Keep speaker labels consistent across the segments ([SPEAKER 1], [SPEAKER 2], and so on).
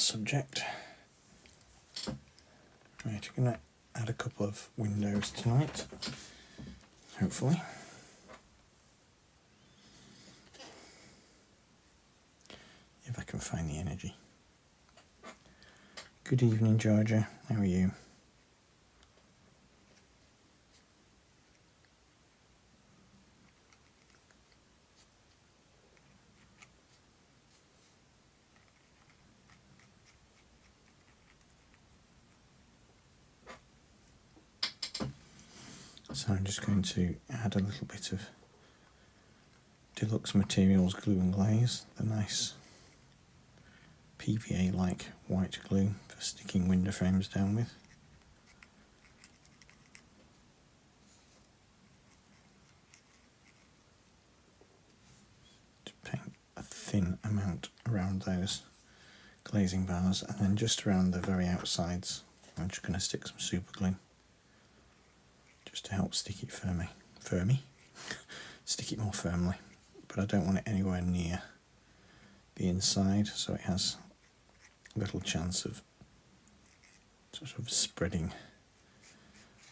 [SPEAKER 1] subject. Right, I'm going to add a couple of windows tonight, hopefully. If I can find the energy. Good evening, Georgia. How are you? So I'm just going to add a little bit of Deluxe Materials glue and glaze, the nice PVA-like white glue for sticking window frames down with. Just paint a thin amount around those glazing bars, and then just around the very outsides I'm just going to stick some super glue just to help stick it stick it more firmly, but I don't want it anywhere near the inside, so it has little chance of sort of spreading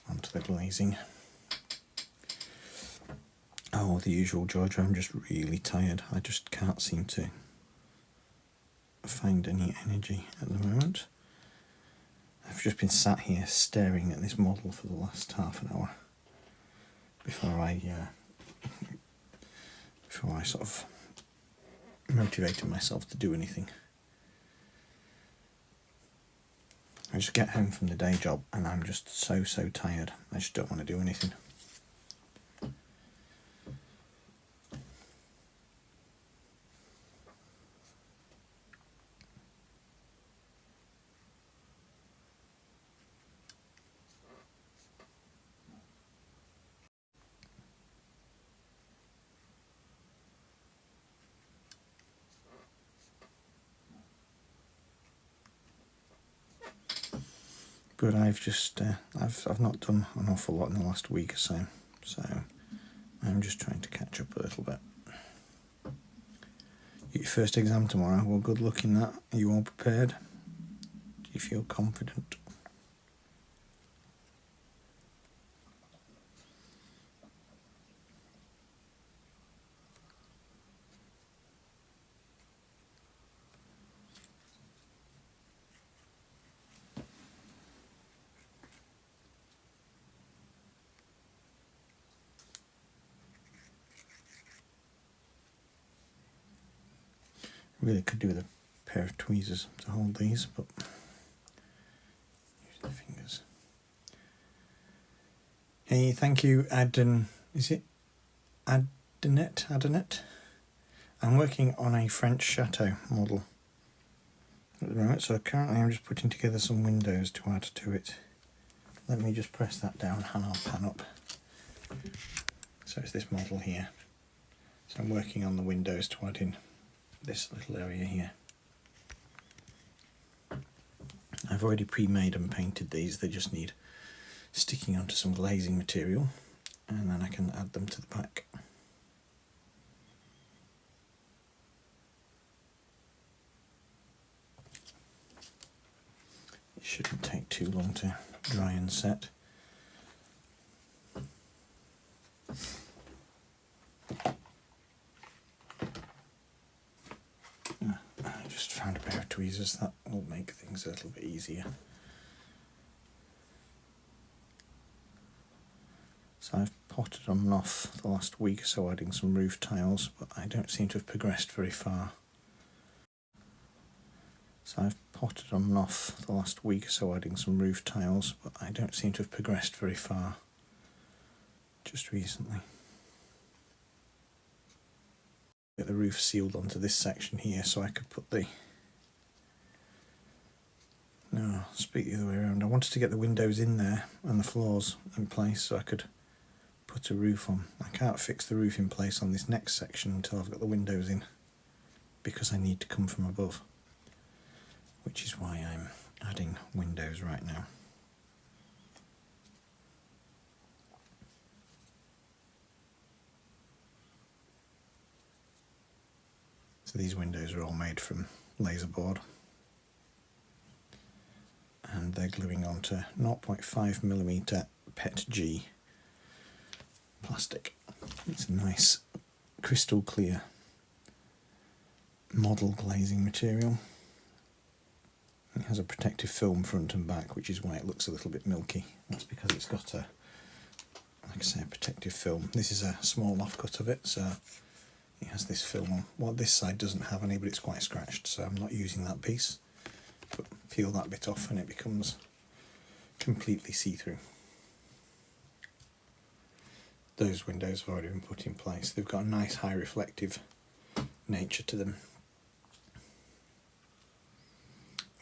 [SPEAKER 1] onto the glazing. Oh, the usual, Georgia, I'm just really tired. I just can't seem to find any energy at the moment. I've just been sat here staring at this model for the last half an hour before I sort of motivated myself to do anything. I just get home from the day job and I'm just so tired. I just don't want to do anything. But I've just I've not done an awful lot in the last week or so, so I'm just trying to catch up a little bit. Your first exam tomorrow. Well, good luck in that. Are you all prepared? Do you feel confident? Really could do with a pair of tweezers to hold these, but use the fingers. Hey, thank you, Aden. Is it Adenet? I'm working on a French Chateau model at the moment, so currently I'm just putting together some windows to add to it. Let me just press that down and I'll pan up. So it's this model here. So I'm working on the windows to add in this little area here. I've already pre-made and painted these, they just need sticking onto some glazing material and then I can add them to the back. It shouldn't take too long to dry and set. I just found a pair of tweezers, that will make things a little bit easier. So I've potted on and off the last week or so adding some roof tiles, but I don't seem to have progressed very far. So I've potted on and off the last week or so adding some roof tiles, but I don't seem to have progressed very far just recently. Get the roof sealed onto this section here so I could put the... No, speak the other way around. I wanted to get the windows in there and the floors in place so I could put a roof on. I can't fix the roof in place on this next section until I've got the windows in because I need to come from above, which is why I'm adding windows right now. So these windows are all made from laser board. and they're gluing onto 0.5mm PETG plastic. It's a nice crystal clear model glazing material. It has a protective film front and back, which is why it looks a little bit milky. That's because it's got a, like I say, a protective film. This is a small offcut of it, so it has this film on. Well, this side doesn't have any, but it's quite scratched, so I'm not using that piece. But peel that bit off and it becomes completely see-through. Those windows have already been put in place. They've got a nice high reflective nature to them.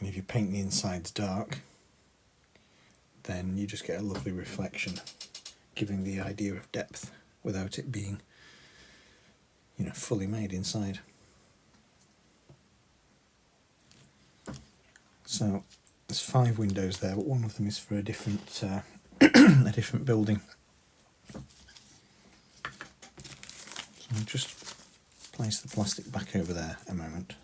[SPEAKER 1] And if you paint the insides dark, then you just get a lovely reflection, giving the idea of depth without it being, you know, fully made inside. So there's 5 windows there, but one of them is for a different a different building. So I'll just place the plastic back over there a moment.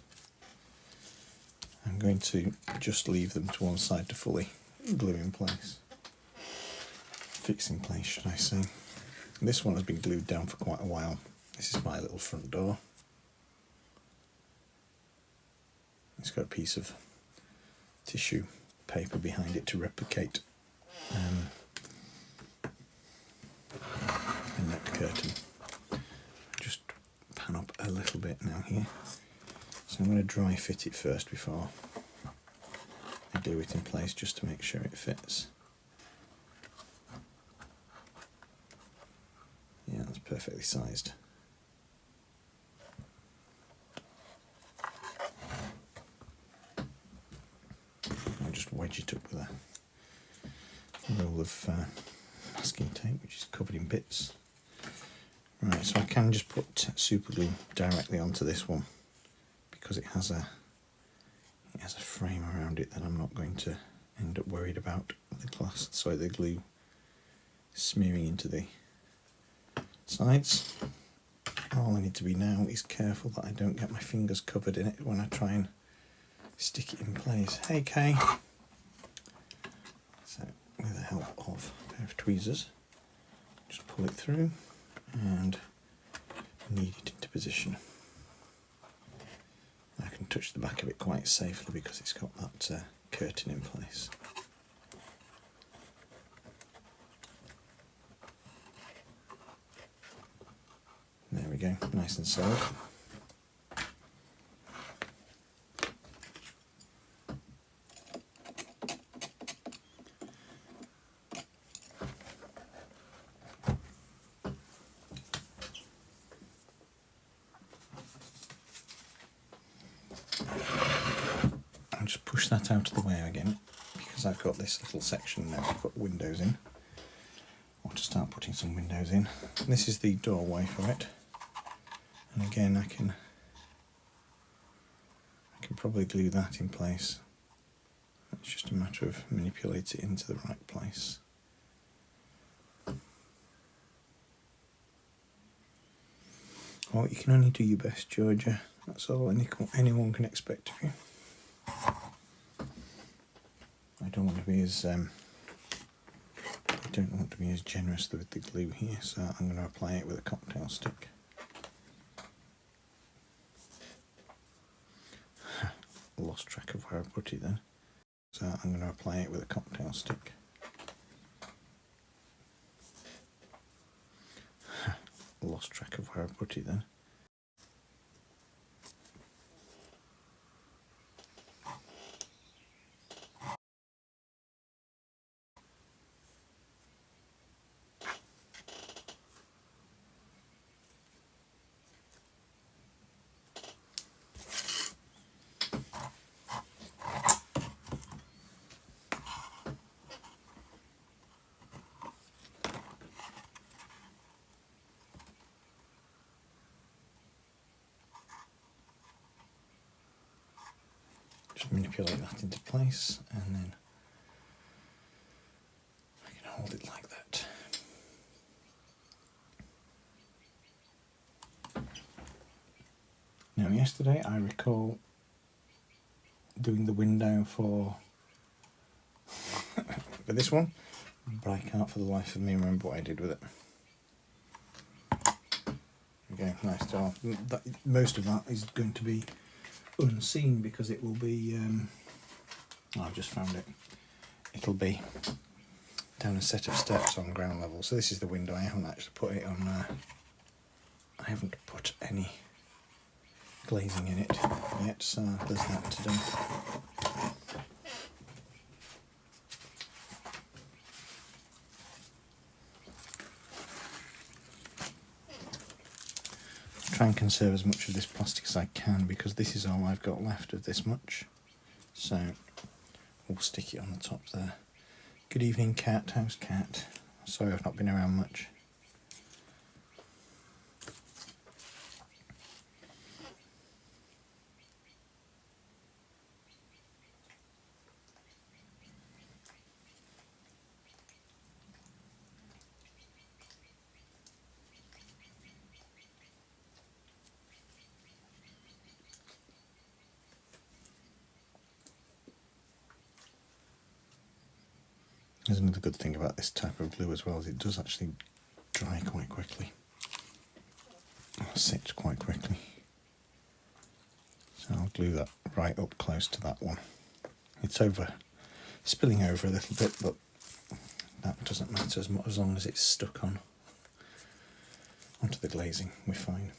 [SPEAKER 1] I'm going to just leave them to one side to fully glue in place. Fix in place, should I say. This one has been glued down for quite a while. This is my little front door. It's got a piece of tissue paper behind it to replicate a net curtain. Just pan up a little bit now here. So I'm going to dry fit it first before I glue it in place, just to make sure it fits. Yeah, that's perfectly sized. I'll just wedge it up with a roll of masking tape, which is covered in bits. Right, so I can just put super glue directly onto this one, because it has a frame around it that I'm not going to end up worried about the glue smearing into the sides. All I need to be now is careful that I don't get my fingers covered in it when I try and stick it in place. Hey Kay! So with the help of a pair of tweezers, just pull it through and knead it into position. I can touch the back of it quite safely because it's got that curtain in place. There we go, nice and solid. I'll just push that out of the way again, because I've got this little section now to put windows in, or to start putting some windows in. This is the doorway for it, and again I can probably glue that in place. It's just a matter of manipulating it into the right place. Oh, you can only do your best, Georgia. That's all anyone can expect of you. I don't want to be as generous with the glue here, so I'm going to apply it with a cocktail stick. Lost track of where I put it then. So I'm going to apply it with a cocktail stick. Lost track of where I put it then. Just manipulate that into place, and then I can hold it like that. Now yesterday I recall doing the window for with this one, but I can't for the life of me remember what I did with it. Okay, nice job. Most of that is going to be unseen because it will be, oh, I've just found it. It'll be down a set of steps on ground level. So this is the window. I haven't actually put it on, I haven't put any glazing in it yet, so there's that to do. Try and conserve as much of this plastic as I can because this is all I've got left of this much. So we'll stick it on the top there. Good evening, Cat. How's Cat? Sorry I've not been around much. There's another good thing about this type of glue as well, is it does actually dry quite quickly. Or sit quite quickly. So I'll glue that right up close to that one. It's spilling over a little bit, but that doesn't matter as much as long as it's stuck onto the glazing, we're fine.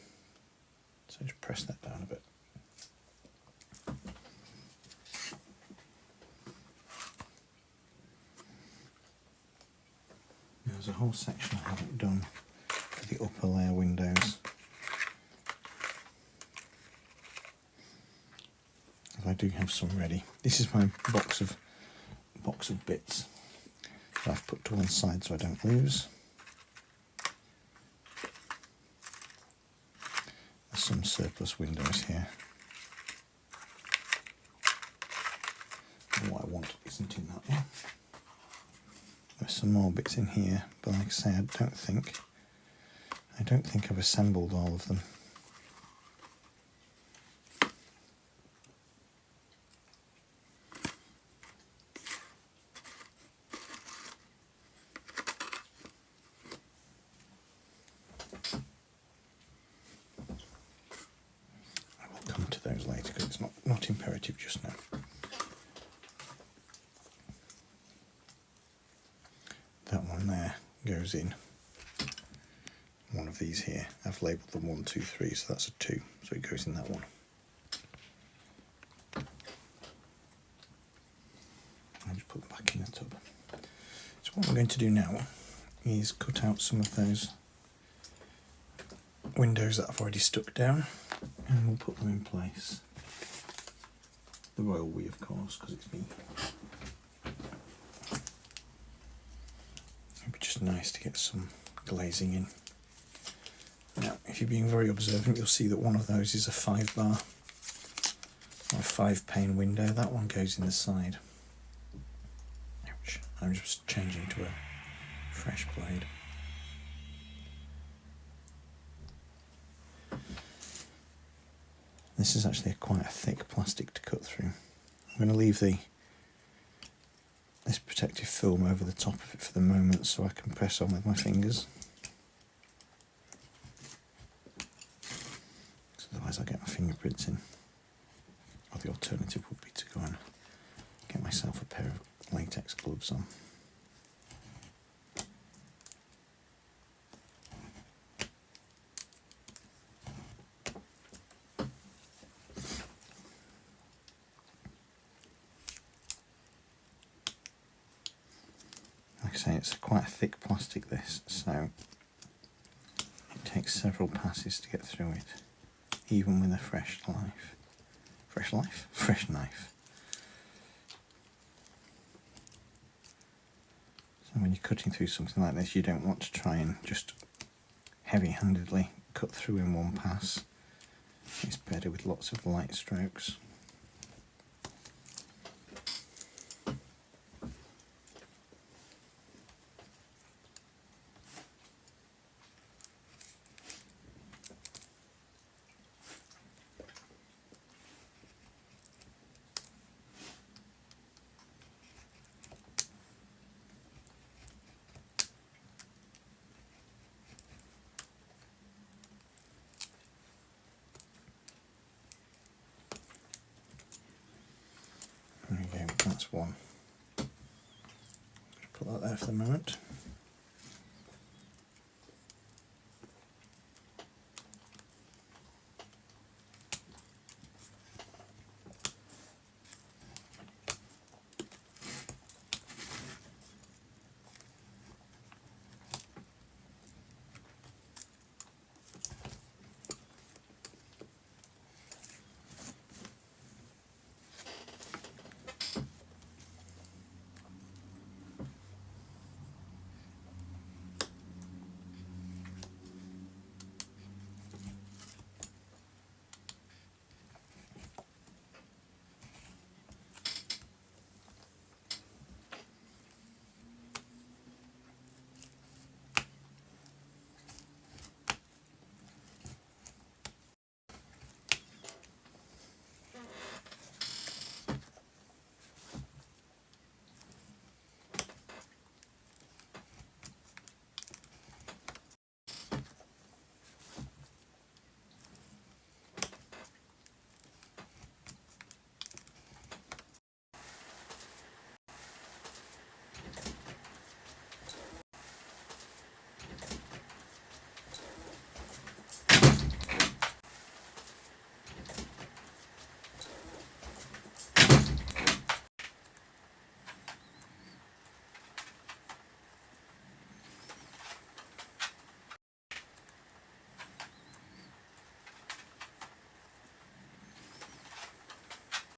[SPEAKER 1] So just press that down a bit. There's a whole section I haven't done for the upper layer windows. I do have some ready. This is my box of bits that I've put to one side so I don't lose. There's some surplus windows here. And what I want isn't in that one. There's some more bits in here, but like I say, I don't think I've assembled all of them. I will come to those later because it's not imperative just now. That one there goes in one of these here. I've labelled them 1, 2, 3, so that's a 2, so it goes in that one. I'll just put them back in the tub. So what I'm going to do now is cut out some of those windows that I've already stuck down, and we'll put them in place. The royal we, of course, because it's me. It'd be just nice to get some glazing in. Now, if you're being very observant, you'll see that one of those is a 5-bar or a 5-pane window. That one goes in the side. Ouch. I'm just changing to a fresh blade. This is actually quite a thick plastic to cut through. I'm going to leave this protective film over the top of it for the moment so I can press on with my fingers. Otherwise I'll get my fingerprints in. Or the alternative would be to go and get myself a pair of latex gloves on. Like I say, it's quite a thick plastic this, so it takes several passes to get through it, even with a fresh knife. Fresh knife. So when you're cutting through something like this, you don't want to try and just heavy-handedly cut through in one pass. It's better with lots of light strokes. one. Just put that there for the moment.